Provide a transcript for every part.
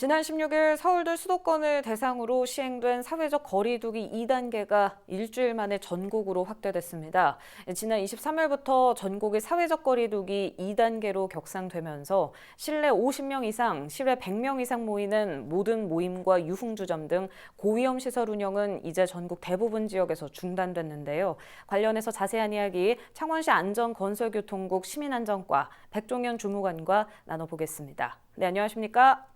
지난 16일 서울도 수도권을 대상으로 시행된 사회적 거리 두기 2단계가 일주일 만에 전국으로 확대됐습니다. 지난 23일부터 전국이 사회적 거리 두기 2단계로 격상되면서 실내 50명 이상, 실외 100명 이상 모이는 모든 모임과 유흥주점 등 고위험 시설 운영은 이제 전국 대부분 지역에서 중단됐는데요. 관련해서 자세한 이야기 창원시 안전건설교통국 시민안전과 백종현 주무관과 나눠보겠습니다. 네, 안녕하십니까?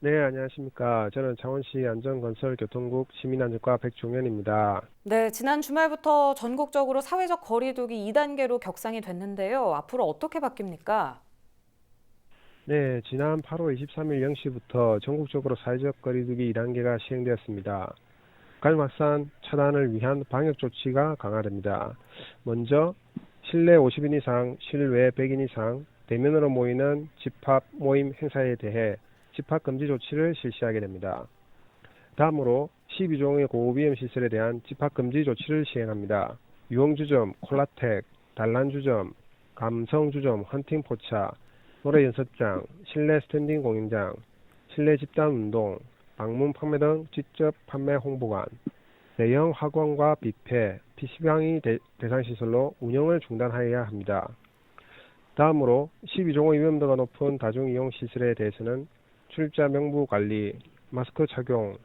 네, 안녕하십니까. 저는 창원시 안전건설교통국 시민안전과 백종현입니다. 네, 지난 주말부터 전국적으로 사회적 거리 두기 2단계로 격상이 됐는데요. 앞으로 어떻게 바뀝니까? 네, 지난 8월 23일 0시부터 전국적으로 사회적 거리두기 2단계가 시행되었습니다. 갈막산 차단을 위한 방역 조치가 강화됩니다. 먼저 실내 50인 이상, 실외 100인 이상, 대면으로 모이는 집합 모임 행사에 대해 집합금지 조치를 실시하게 됩니다. 다음으로 12종의 고위험 시설에 대한 집합금지 조치를 시행합니다. 유흥주점, 콜라텍, 단란주점, 감성주점, 헌팅포차, 노래연습장, 실내 스탠딩 공연장, 실내 집단운동, 방문 판매 등 직접 판매 홍보관, 대형 학원과 뷔페, PC방이 대상시설로 운영을 중단하여야 합니다. 다음으로 12종의 위험도가 높은 다중이용시설에 대해서는 출입자 명부 관리, 마스크 착용,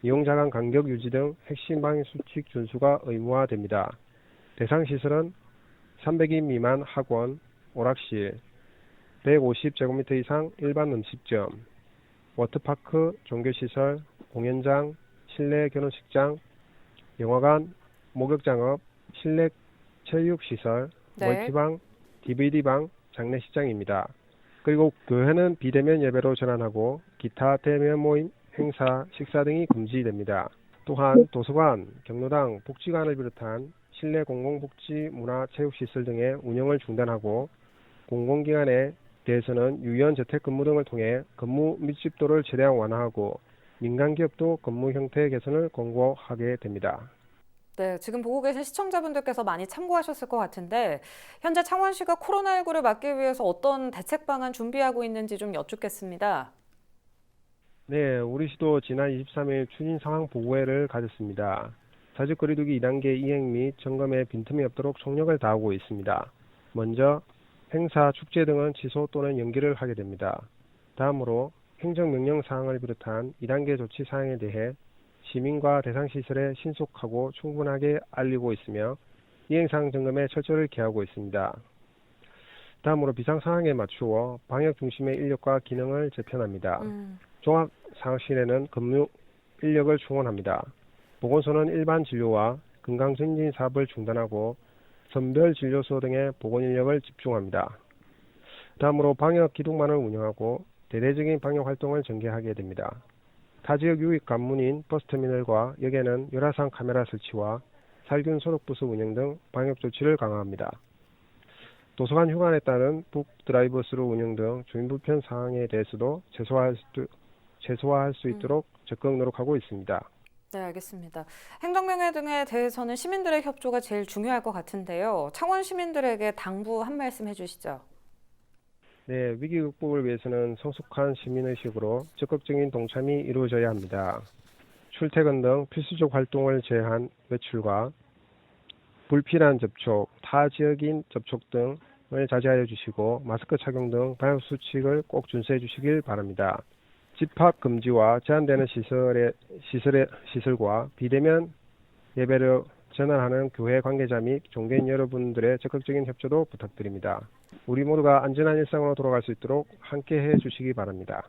이용자 간 간격 유지 등 핵심 방역 수칙 준수가 의무화됩니다. 대상 시설은 300인 미만 학원, 오락실, 150제곱미터 이상 일반 음식점, 워터파크, 종교시설, 공연장, 실내 결혼식장, 영화관, 목욕장업, 실내 체육시설, 네. 멀티방, DVD방, 장례식장입니다. 그리고 교회는 비대면 예배로 전환하고 기타 대면 모임, 행사, 식사 등이 금지됩니다. 또한 도서관, 경로당, 복지관을 비롯한 실내 공공복지, 문화, 체육시설 등의 운영을 중단하고 공공기관에 대해서는 유연 재택근무 등을 통해 근무 밀집도를 최대한 완화하고 민간기업도 근무 형태 개선을 권고하게 됩니다. 네, 지금 보고 계신 시청자분들께서 많이 참고하셨을 것 같은데 현재 창원시가 코로나19를 막기 위해서 어떤 대책 방안 준비하고 있는지 좀 여쭙겠습니다. 네, 우리 시도 지난 23일 추진 상황 보고회를 가졌습니다. 사회적 거리두기 2단계 이행 및 점검에 빈틈이 없도록 총력을 다하고 있습니다. 먼저 행사, 축제 등은 취소 또는 연기를 하게 됩니다. 다음으로 행정명령 사항을 비롯한 2단계 조치 사항에 대해 시민과 대상시설에 신속하고 충분하게 알리고 있으며 이행사항 점검에 철저를 기하고 있습니다. 다음으로 비상상황에 맞추어 방역 중심의 인력과 기능을 재편합니다. 종합상황실에는 근무 인력을 충원합니다. 보건소는 일반 진료와 건강증진 사업을 중단하고 선별진료소 등의 보건 인력을 집중합니다. 다음으로 방역 기둥만을 운영하고 대대적인 방역 활동을 전개하게 됩니다. 타지역 유입 관문인 버스터미널과 역에는 열화상 카메라 설치와 살균 소독부스 운영 등 방역 조치를 강화합니다. 도서관 휴관에 따른 북 드라이브스루 운영 등 주민 불편 사항에 대해서도 최소화할 수 있도록 적극 노력하고 있습니다. 네, 알겠습니다. 행정명령 등에 대해서는 시민들의 협조가 제일 중요할 것 같은데요. 창원 시민들에게 당부 한 말씀 해주시죠. 네, 위기 극복을 위해서는 성숙한 시민의식으로 적극적인 동참이 이루어져야 합니다. 출퇴근 등 필수적 활동을 제한 외출과 불필요한 접촉, 타 지역인 접촉 등을 자제하여 주시고 마스크 착용 등 방역 수칙을 꼭 준수해 주시길 바랍니다. 집합 금지와 제한되는 시설과 비대면 예배를 전환하는 교회 관계자 및 종교인 여러분들의 적극적인 협조도 부탁드립니다. 우리 모두가 안전한 일상으로 돌아갈 수 있도록 함께해 주시기 바랍니다.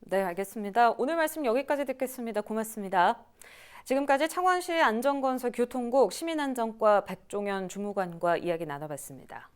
네, 알겠습니다. 오늘 말씀 여기까지 듣겠습니다. 고맙습니다. 지금까지 창원시 안전건설교통국 시민안전과 백종현 주무관과 이야기 나눠봤습니다.